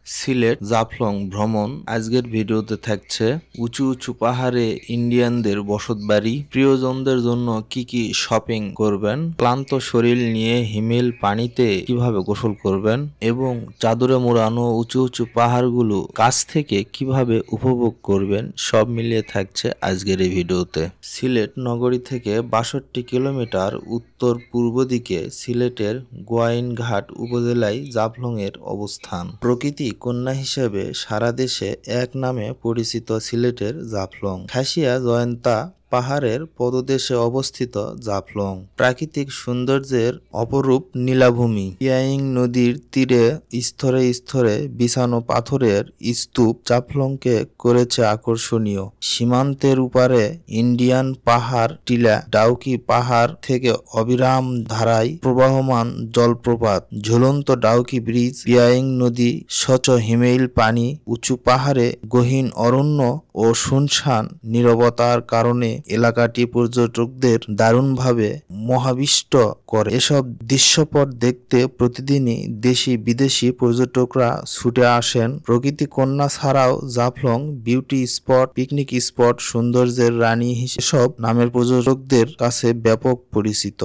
সিলেট জাফলং ভ্রমণ। আজকের ভিডিওতে থাকছে উঁচু উঁচু পাহাড়ে ইন্ডিয়ানদের বসতবাড়ি, প্রিয়জনদের জন্য কি কি শপিং করবেন, ক্লান্ত শরীর নিয়ে হিমেল পানিতে কিভাবে গোসল করবেন এবং চাদরে মোড়ানো উঁচু উঁচু পাহাড়গুলো কাছ থেকে কিভাবে উপভোগ করবেন, সব মিলিয়ে থাকছে আজকের এই ভিডিওতে। সিলেট নগরী থেকে ৬২ কিলোমিটার উত্তর পূর্ব দিকে সিলেটের গোয়াইনঘাট উপজেলায় জাফলং এর অবস্থান। প্রকৃতি কন্যা হিসেবে সারা দেশে এক নামে পরিচিত সিলেটের জাফলং। খাসিয়া জয়ন্তা পাহাড়ের পদদেশে অবস্থিত জাফলং প্রাকৃতিক সৌন্দর্যের অপরূপ নীলাভূমি। পিয়াইং নদীর তীরে স্তরে স্তরে বিছানো পাথরের স্তূপ জাফলংকে করেছে আকর্ষণীয়। সীমান্তের উপারে ইন্ডিয়ান পাহাড় টিলা, ডাউকি পাহাড় থেকে অবিরাম ধারায় প্রবাহমান জলপ্রপাত, ঝুলন্ত ডাউকি ব্রিজ, পিয়াইং নদী, স্বচ্ছ হিমেল পানি, উঁচু পাহাড়ে গহীন অরণ্য ও শুনশান নীরবতার কারণে এলাকাটি পর্যটকদের দারুণভাবে মোহাবিষ্ট করে। এসব দৃশ্যপট দেখতে প্রতিদিনই দেশি বিদেশি পর্যটকরা ছুটে আসেন। প্রকৃতি কন্যা ছাড়াও Jaflong beauty spot, picnic spot, সৌন্দর্যের রানী হিসেবে সব নামের পর্যটকদের কাছে ব্যাপক পরিচিত।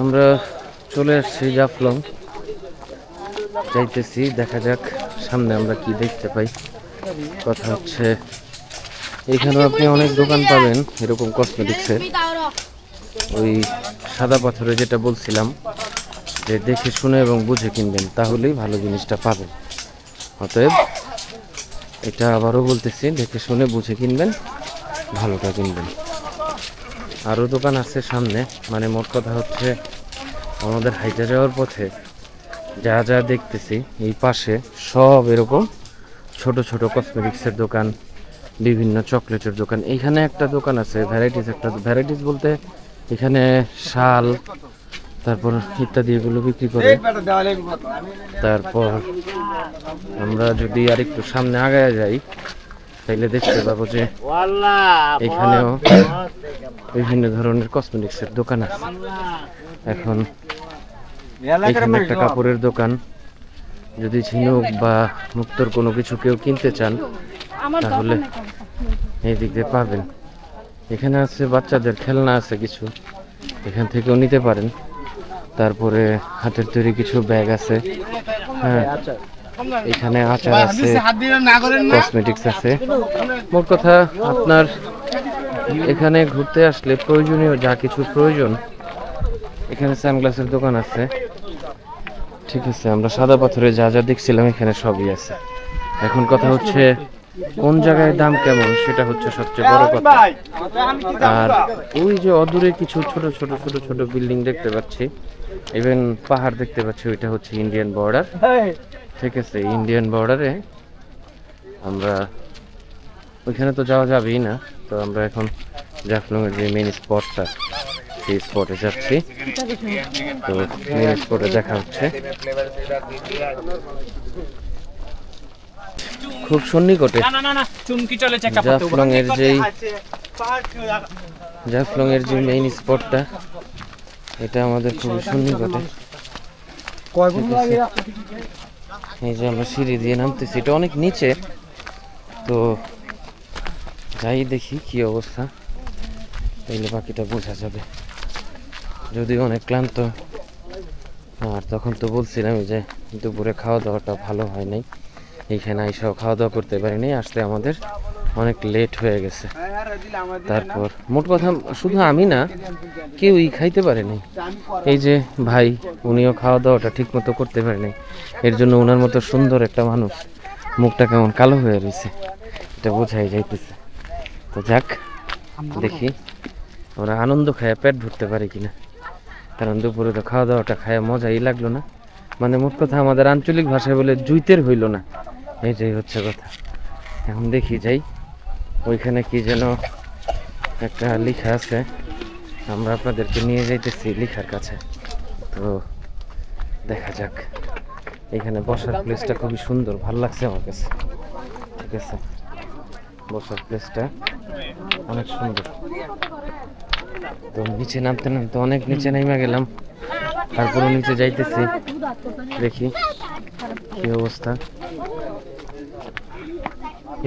আমরা চলে আসছি জাফলং, যাইতেছি, দেখা যাক সামনে আমরা কি দেখতে পাই। কথা হচ্ছে এখানেও আপনি অনেক দোকান পাবেন এরকম কসমেটিক্সের, ওই সাদা পাথরে যেটা বলছিলাম যে দেখে শুনে এবং বুঝে কিনবেন, তাহলেই ভালো জিনিসটা পাবেন। অতএব এটা আবারও বলতেছি, দেখে শুনে বুঝে কিনবেন, ভালোটা কিনবেন। আরও দোকান আছে সামনে, মানে মোট কথা হচ্ছে আমাদের হাইটে যাওয়ার পথে যা যা দেখতেছি এই পাশে সব এরকম ছোট ছোট কসমেটিক্সের দোকান, বিভিন্ন চকলেটের দোকান। এইখানে একটা দোকান আছে ভ্যারাইটিস বলতে এখানে শাল, তারপর ইত্যাদি এগুলো বিক্রি করে। তারপর আমরা যদি আর একটু সামনে আগায় যাই তাইলে দেখতে পাবো যে এখানেও বিভিন্ন ধরনের কসমেটিক্সের দোকান আছে। এখন এখানে একটা কাপড়ের দোকান, যদি ঝিনুক বা মুক্তোর কোনো কিছু কেউ কিনতে চান তাহলে এই দিক দিয়ে পাবেন। এখানে আছে বাচ্চাদের খেলনা আছে কিছু, এখান থেকেও নিতে পারেন। তারপরে হাতের তৈরি কিছু ব্যাগ আছে, হ্যাঁ, এখানে আচার আছে, কসমেটিক্স আছে। মোট কথা আপনার এখানে ঘুরতে আসলে প্রয়োজনীয় যা কিছু প্রয়োজন, এখানে সানগ্লাসের দোকান আছে, ঠিক আছে। আমরা সাদা পাথরে যা যা দেখছিলাম এখানে সবই আছে। এখন কথা হচ্ছে কোন জায়গায় দাম কেমন, সেটা হচ্ছে সবচেয়ে বড় কথা। আর ওই যে অদূরে কিছু ছোট ছোট ছোট ছোট বিল্ডিং দেখতে পাচ্ছি, ইভেন পাহাড় দেখতে পাচ্ছি, ওইটা হচ্ছে ইন্ডিয়ান বর্ডার, ঠিক আছে। ইন্ডিয়ান বর্ডারে আমরা ওইখানে তো যাওয়া যাবেই না, তো আমরা এখন জাফলং এর যে মেইন স্পটটা, সেই স্পটে যাচ্ছি। তো মেইন স্পটে দেখা হচ্ছে। খুব সন্নিকটে জাফলং এর যে মেইন স্পটটা, এটা আমাদের খুবই সন্নিকটে। এই যে আমরা সিঁড়ি দিয়ে নামতেছি, এটা অনেক নিচে, তো যাই দেখি কি অবস্থা, তাইলে বাকিটা বোঝা যাবে। যদিও অনেক ক্লান্ত, আর তখন তো বলছিলাম যে দুপুরে খাওয়া দাওয়াটা ভালো হয় নাই, এইখানে আইসাও খাওয়া দাওয়া করতে পারিনি, আসতে আমাদের অনেক লেট হয়ে গেছে। তারপর মোট কথা শুধু আমি না, কেউই খাইতে পারেনি। এই যে ভাই, উনিও খাওয়া দাওয়াটা ঠিক মতো করতে পারেনি, এর জন্য ওনার মতো সুন্দর একটা মানুষ মুখটা কেমন কালো হয়ে রয়েছে, এটা বোঝাই যাইতেছে। তো যাক, দেখি আমরা আনন্দ খায় পেট ভরতে পারি কিনা, কারণ দুপুরে তো খাওয়া দাওয়াটা খায় মজাই লাগলো না। মানে মোট কথা আমাদের আঞ্চলিক ভাষায় বলে জুইতের হইল না, এইটাই হচ্ছে কথা। এখন দেখি যাই, ওইখানে কি যেন একটা লেখা আছে, আমরা আপনাদেরকে নিয়ে যাইতেছি লেখার কাছে, তো দেখা যাক। এখানে বসার প্লেসটা খুবই সুন্দর, ভালো লাগছে আমার কাছে, ঠিক আছে। বসার প্লেসটা অনেক সুন্দর। তো নিচে নামতে নামতে অনেক নিচে নেমে গেলাম, তারপরে নিচে যাইতেছি, দেখি কি অবস্থা।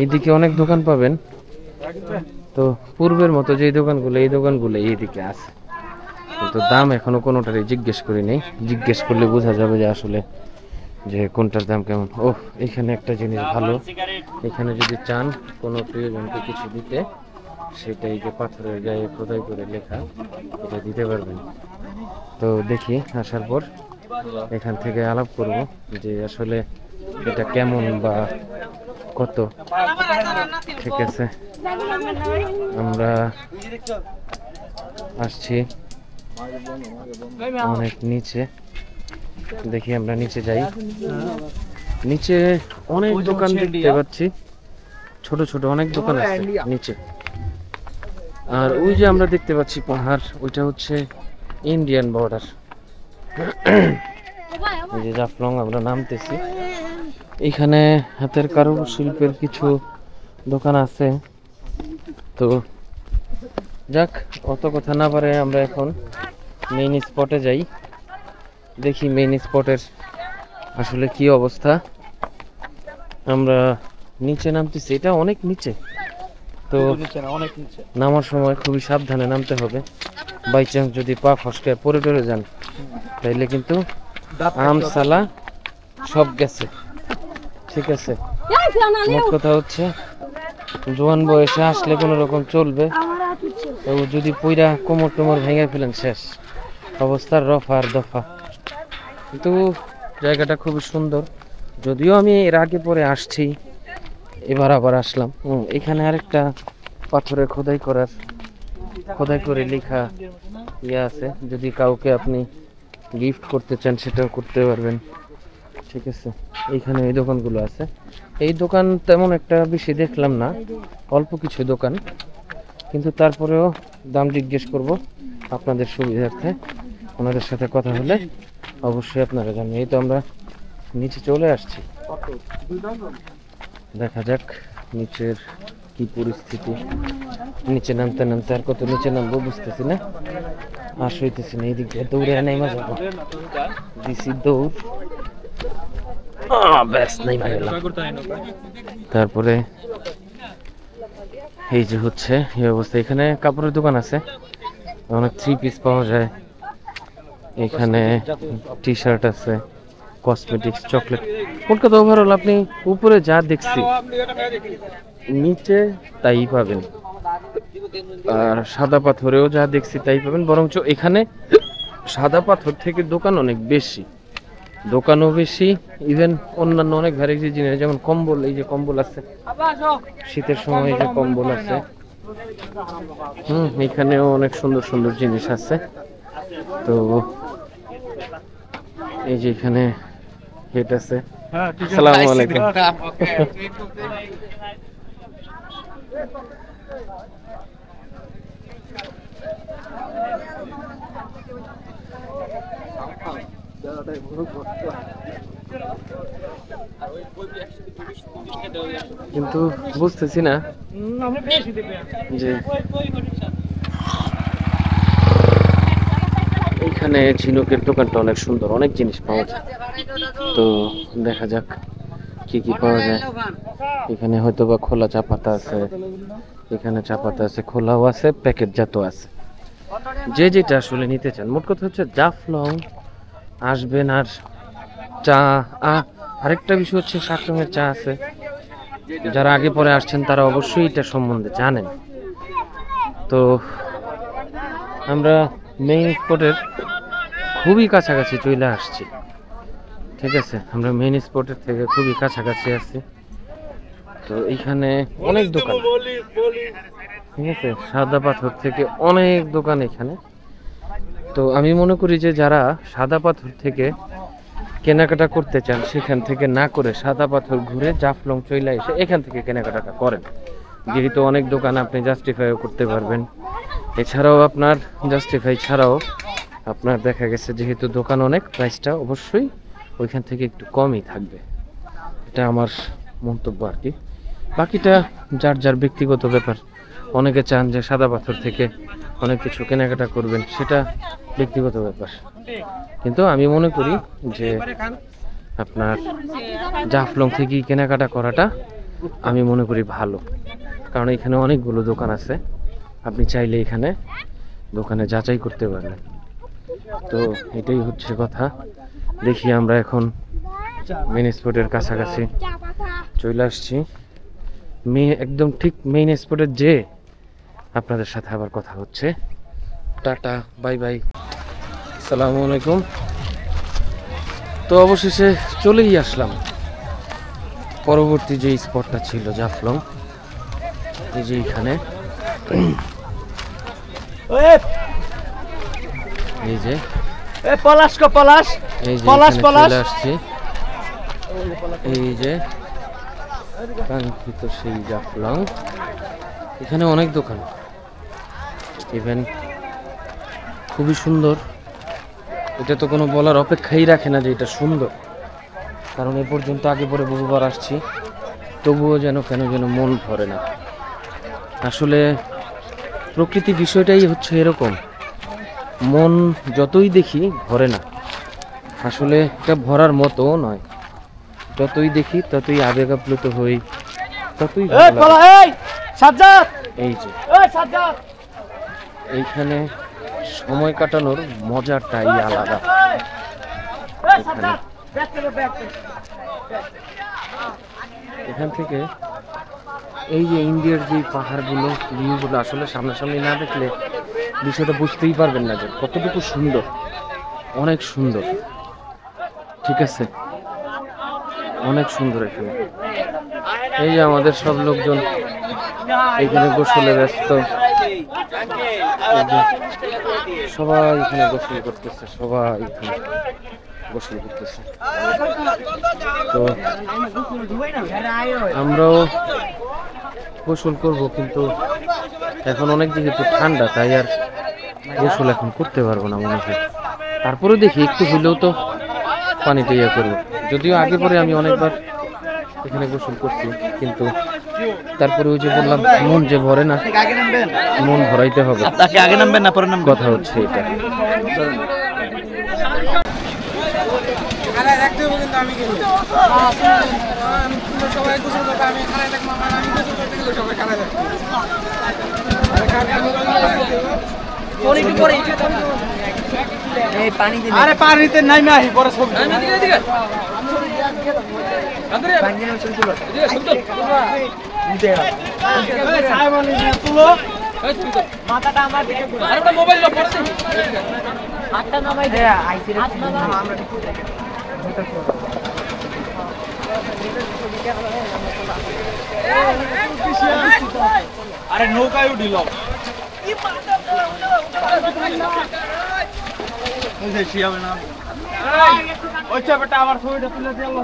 এইদিকে অনেক দোকান পাবেন, তো পূর্বের মতো যে দোকানগুলো এই দোকানগুলো এইদিকে আছে, কিন্তু দাম এখনো কোনোটারই জিজ্ঞেস করি নেই। জিজ্ঞেস করলে বোঝা যাবে যে আসলে যে কোনটার দাম কেমন। ও এখানে একটা জিনিস ভালো, এখানে যদি চান কোনো প্রিয়জনকে কিছু দিতে, সেটা এই যে পাথরের গায়ে খোদাই করে লেখা, এটা দিতে পারবেন। তো দেখি আসার পর এখান থেকে আলাপ করব যে আসলে এটা কেমন বা কত। ঠিক আছে, আমরা আসছি অনেক নিচে, দেখি আমরা নিচে যাই। নিচে অনেক দোকান দেখতে পাচ্ছি, ছোট ছোট অনেক দোকান আছে নিচে। আর ওই যে আমরা দেখতে পাচ্ছি পাহাড়, ওইটা হচ্ছে ইন্ডিয়ান বর্ডার। এই যে জাফলং আমরা নামতেছি, এখানে হাতের কারুশিল্পের কিছু দোকান আছে। তো যাক, অত কথা না পারে আমরা এখন মেইন স্পটে যাই, দেখি মেইন স্পটের আসলে কি অবস্থা। আমরা নিচে নামতেছি, এটা অনেক নিচে, তো নামার সময় খুবই সাবধানে নামতে হবে। বাই চান্স যদি পা ফসকে পড়ে টরে যান তাইলে কিন্তু আমসালা সব গেছে। ঠিক আছে, মোট কথা হচ্ছে জোয়ান বয়সে আসলে কোনো রকম চলবে, তো যদি পইরা কোমর টোমর ভেঙে ফেলেন শেষ অবস্থার রফা আর দফা। কিন্তু জায়গাটা খুবই সুন্দর, যদিও আমি এর আগে পরে আসছি, এবার আবার আসলাম। এখানে আরেকটা পাথরে খোদাই করে লেখা ইয়ে আছে, যদি কাউকে আপনি গিফট করতে চান সেটাও করতে পারবেন। ঠিক আছে, এইখানে এই দোকানগুলো আছে। এই দোকান তেমন একটা বেশি দেখলাম না, অল্প কিছু দোকান, কিন্তু তারপরেও দাম জিজ্ঞেস করব আপনাদের সুবিধার্থে। ওনাদের সাথে কথা হলে অবশ্যই আপনারা জানেন। এই তো আমরা নিচে চলে আসছি, দেখা যাক নিচের কি পরিস্থিতি। নিচে নামতে নামতে আর কত নিচে নামবো বুঝতেছি না, আর সইতেছি না। এইদিক দিয়ে দৌড়ে নেমা যাবো, দিছি দৌড়, ব্যাস নেমা গেলাম। তারপরে এই যে হচ্ছে এই অবস্থা। এখানে কাপড়ের দোকান আছে, অনেক 3 পিস পাওয়া যায়। এখানে টি শার্ট আছে, কসমেটিক্স, চকলেট। মোট কথা ওভারঅল আপনি উপরে যা দেখছি নিচে তাই পাবেন, আর সাদা পাথরেও যা দেখছি তাই পাবেন। বরঞ্চ এখানে সাদা পাথর থেকে দোকান অনেক বেশি, দোকানও বেশি, ইভেন অন্যান্য অনেক ভ্যারাইটি জিনিস, যেমন কম্বল। এই যে কম্বল আছে, শীতের সময় এই যে কম্বল আছে। এখানেও অনেক সুন্দর সুন্দর জিনিস আছে। তো এই যে এখানে হেড আছে। আসসালামু আলাইকুম। কিন্তু বুঝতেছি না যে এখানে ঝিনুকের দোকানটা অনেক সুন্দর, অনেক জিনিস পাওয়া যায়। তো দেখা যাক কি কি পাওয়া যায়। এখানে হয়তো বা খোলা চা পাতা আছে, এখানে চা পাতা আছে, খোলাও আছে, প্যাকেটজাত আছে, যে যেটা আসলে নিতে চান। মোট কথা হচ্ছে জাফলং আসবেন। আর চা, আরেকটা বিষয় হচ্ছে শাকরঙের চা আছে, যারা আগে পরে আসছেন তারা অবশ্যই এটা সম্বন্ধে জানেন। তো আমরা মেইন স্পটের খুবই কাছাকাছি চলে আসছি। ঠিক আছে, আমরা মেইন স্পটের থেকে খুবই কাছাকাছি আছি। তো এইখানে অনেক দোকান, ঠিক আছে, সাদা পাথর থেকে অনেক দোকান এখানে। তো আমি মনে করি যে যারা সাদা পাথর থেকে কেনাকাটা করতে চান সেখান থেকে না করে সাদা পাথর ঘুরে জাফলং চলে এসে এখান থেকে কেনাকাটাটা করেন, যেহেতু অনেক দোকান আপনি জাস্টিফাইও করতে পারবেন। এছাড়াও আপনার জাস্টিফাই ছাড়াও আপনার দেখা গেছে যেহেতু দোকান অনেক, প্রাইসটা অবশ্যই ওইখান থেকে একটু কমই থাকবে, এটা আমার মন্তব্য আর কি। বাকিটা যার যার ব্যক্তিগত ব্যাপার। অনেকে চান যে সাদা পাথর থেকে অনেক কিছু কেনাকাটা করবেন, সেটা ব্যক্তিগত ব্যাপার। কিন্তু আমি মনে করি যে আপনার জাফলং থেকেই কেনাকাটা করাটা আমি মনে করি ভালো, কারণ এখানে অনেকগুলো দোকান আছে, আপনি চাইলে এখানে দোকানে যাচাই করতে পারেন। তো এটাই হচ্ছে কথা। দেখি আমরা এখন মেইন স্পটের কাছাকাছি চলে আসছি। একদম ঠিক মেইন স্পটে যে আপনাদের সাথে আবার কথা হচ্ছে। টাটা, বাই বাই, আসসালামু আলাইকুম। তো অবশেষে চলেই আসলাম পরবর্তী যে স্পটটা ছিল জাফলং, এই যে এখানে, এই যে পলাশ এই যে পলাশ, এখানে পলাশ। চলে আসছি। এই যে কাঙ্ক্ষিত সেই জাফলং, এখানে অনেক দোকান, ইভেন খুবই সুন্দর। এটা তো কোনো বলার অপেক্ষাই রাখে না যে এটা সুন্দর, কারণ এ পর্যন্ত আগে পরে বহুবার আসছি, তবুও যেন কেন যেন মন ভরে না। আসলে প্রকৃতি বিষয়টাই হচ্ছে এরকম, মন যতই দেখি ভরে না, আসলে এটা ভরার মতও নয়। যতই দেখি ততই আবেগ আপ্লুত হই, ততই ভালো লাগে। এই যে এইখানে সময় কাটানোর মজাটাই আলাদা। এখান থেকে এই যে ইন্ডিয়ার যে পাহাড়গুলো, ভিউগুলো আসলে সামনাসামনি না দেখলে বিষয়টা বুঝতেই পারবেন না যে কতটুকু সুন্দর, অনেক সুন্দর। ঠিক আছে, অনেক সুন্দর এখানে। এই যে আমাদের সব লোকজন এখানে গোসলে ব্যস্ত, এই যে সবাই এখানে গোসল করতেছে, সবাই এখানে গোসল করতেছে। তো আমরাও গোসল করব, কিন্তু এখন অনেক যেহেতু ঠান্ডা, তাই আর গোসল এখন করতে পারবো না মনে হয়। তারপরে দেখি একটু হইলেও তো পানিতে ইয়ে করবো। যদিও আগে পরে আমি অনেকবার এখানে গোসল করছি, কিন্তু তারপরে ওই যে বললাম মন যে ভরে না, মন ভরাইতে হবে। আগে নামবেন না পরে নামবেন? কথা হচ্ছে এটা। আরে পানিতে নাইমে আহি পরে ছবি মাথাটা আমার দিকে আরে মোবাইল লো পরে দেখি হাতটা নামাই দে আইছি রে আমরা আরে নৌকায় উঠিল ওইটা বেটা আমার ছবিটা তুলে দিল।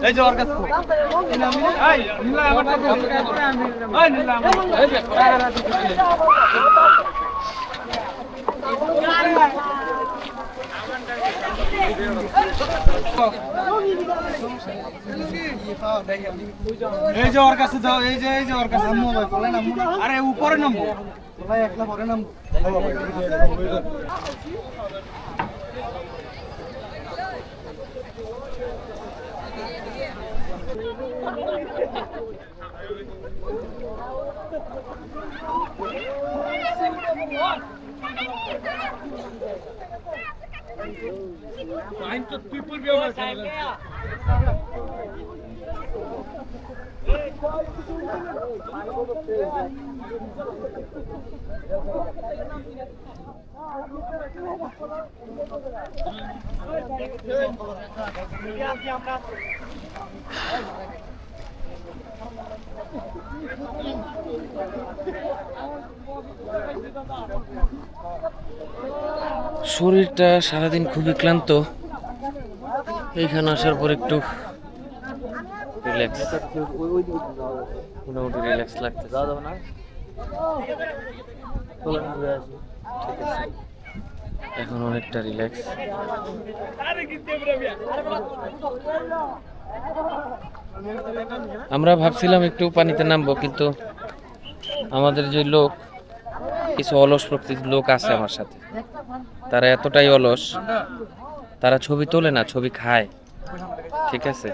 এই যে ওর কাছে এই নীলা আমার এই নীলা এই যে ওর কাছে দাও, এই যে ওর কাছে মোবাইল ফোনে নাম। আরে উপরে নামবো ভাই, একলা পরে নাম। শরীরটা সারাদিন খুবই ক্লান্ত, এইখানে আসার পর একটু রিল্যাক্স, মোটামুটি রিল্যাক্স লাগতেছে। ঠিক আছে, এখন অনেকটা রিল্যাক্স। আমরা ভাবছিলাম একটু পানিতে নামবো, কিন্তু আমাদের যে লোক, কিছু অলস প্রকৃতির লোক আছে আমার সাথে, তারা এতটাই অলস তারা ছবি তোলে না, ছবি খায়। ঠিক আছে,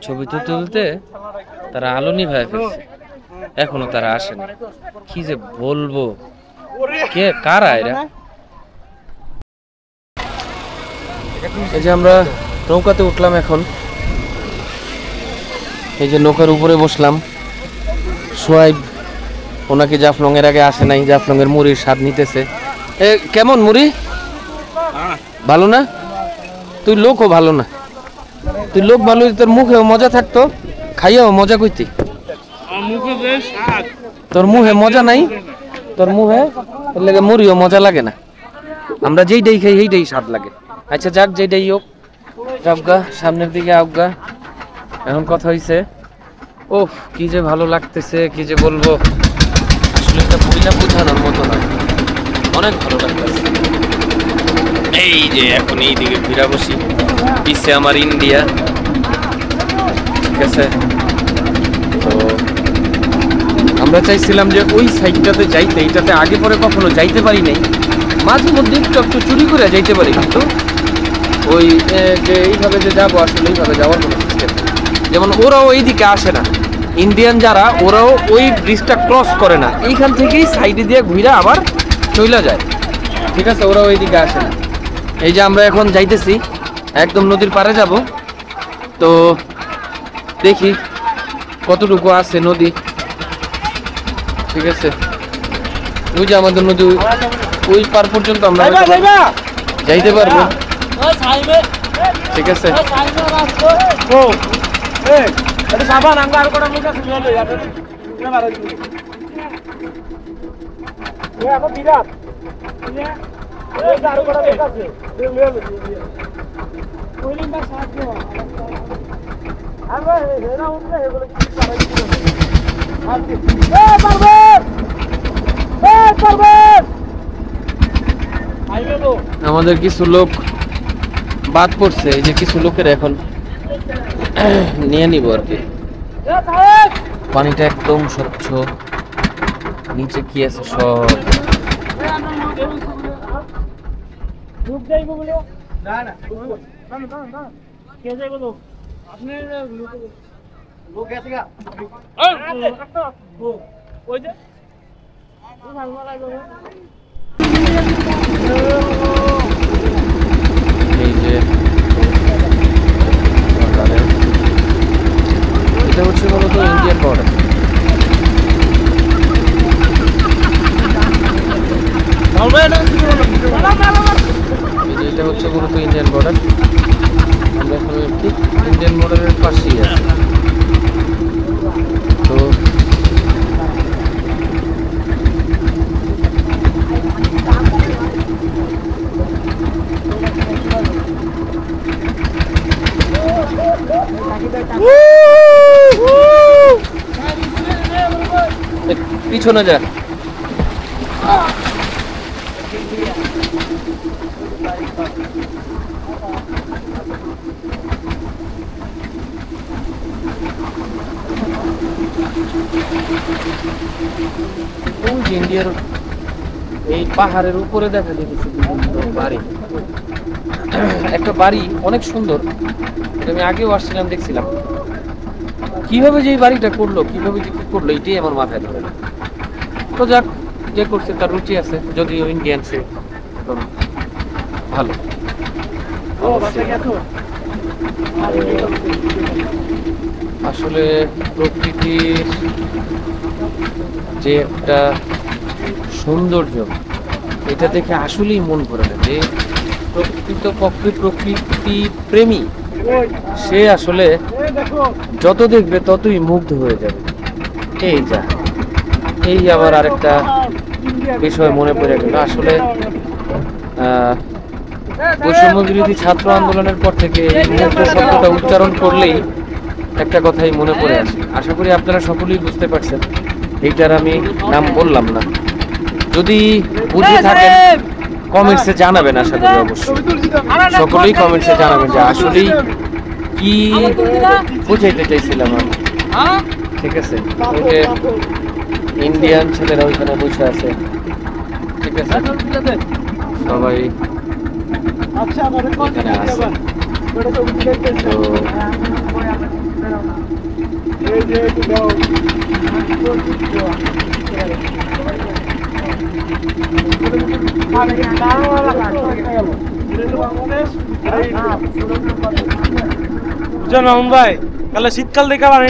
ছবি তো তুলতে তারা আলো নিভায় ফেলছে, এখনো তারা আসেনি। কি যে বলবো, কে কারা এরা? এই যে আমরা নৌকাতে উঠলাম এখন, এই যে নৌকার উপরে বসলাম। সোহাইব ওনাকে জাফলং এর আগে আসে নাই, জাফলং এর মুড়ির স্বাদ নিতেছে। কেমন মুড়ি? ভালো না? তুই লোকও ভালো না, তুই লোক ভালো, তোর মুখেও মজা থাকতো, খাইয়াও মজা কইতি। তোর মুখে মজা নাই, তোর মুখে এর লাগে মুড়িও মজা লাগে না। আমরা যেইটাই খাই সেইটাই স্বাদ লাগে। আচ্ছা যাক, যেইটাই হোক, যাবগা সামনের দিকে আবগা। এখন কথা হইছে, ওহ কি যে ভালো লাগতেছে, কি যে বলবো, আসলে এটা বইলা বোঝানোর মতো না, অনেক ভালো লাগতেছে। এই যে এখন এই দিকে ঘুরা বসি, পিছে আমার ইন্ডিয়া। ঠিক আছে, তো আমরা চাইছিলাম যে ওই সাইডটাতে যাইতে, এইটাতে আগে পরে কখনো যাইতে পারি নাই, মাঝে মধ্যে একটু চুরি করে যাইতে পারি, কিন্তু ওই যে এইভাবে যে যাবো, আসলে এইভাবে যাওয়ার কোনো সিস্টেম। যেমন ওরাও এইদিকে আসে না, ইন্ডিয়ান যারা ওরাও ওই ব্রিজটা ক্রস করে না, এইখান থেকেই সাইডে দিয়ে ঘুরে আবার চলে যায়। ঠিক আছে, ওরাও এইদিকে আসে না। এই যে আমরা এখন যাইতেছি, একদম নদীর পাড়ে যাব। তো দেখি কতটুকু আছে নদী। ঠিক আছে, ওই যে আমাদের নদী, ওই পার পর্যন্ত আমরা যাইতে পারবো। ঠিক আছে, আমাদের কিছু লোক বাদ পড়ছে, এই যে কিছু লোকের এখন নিয়ে নিব আর কি। পানিটা একদম স্বচ্ছ, নিচে কি আছে সব। এই যে এটা হচ্ছে মূলত ইন্ডিয়ান বর্ডার। এটা হচ্ছে মূলত ইন্ডিয়ান বর্ডার। আমরা এখন ঠিক ইন্ডিয়ান বর্ডারের পাশেই আছি। তো পিছনে যা। ইন্ডিয়ার এই পাহাড়ের উপরে দেখা যেতেছে বিভিন্ন বাড়ি। একটা বাড়ি অনেক সুন্দর, আমি আগেও আসছিলাম, দেখছিলাম। কিভাবে যে এই বাড়িটা করলো, কিভাবে যে করলো, এটাই আমার মাথায় ধরে না। তো যাক, যে করছে তার রুচি আছে, যদিও ইন্ডিয়ান সে ভালো। আসলে প্রকৃতির যে একটা সৌন্দর্য, এটা দেখে আসলেই মন ভরে না। যে প্রকৃতি প্রেমী সে আসলে যত দেখবে ততই মুগ্ধ হয়ে যাবে। এই যা, এই আবার আরেকটা বিষয় মনে পড়ে গেল। আসলে বৈষম্য বিরোধী ছাত্র আন্দোলনের পর থেকে এই মুগ্ধ শব্দটা উচ্চারণ করলেই একটা কথাই মনে পড়ে আসে। আশা করি আপনারা সকলেই বুঝতে পারছেন, এইটার আমি নাম বললাম না। যদি বুঝে থাকেন কমেন্টসে জানাবেন, আশা করি অবশ্যই সকলেই কমেন্টসে জানাবেন যে আসলেই কি বুঝাইতে চাইছিলাম আমি। ঠিক আছে, ওই যে ইন্ডিয়ান ছেলেরা ওইখানে বসে আছে। ঠিক আছে, সবাই এখানে আছে। তো বুঝছেন মামুন ভাই, তাহলে শীতকাল দেখে আবার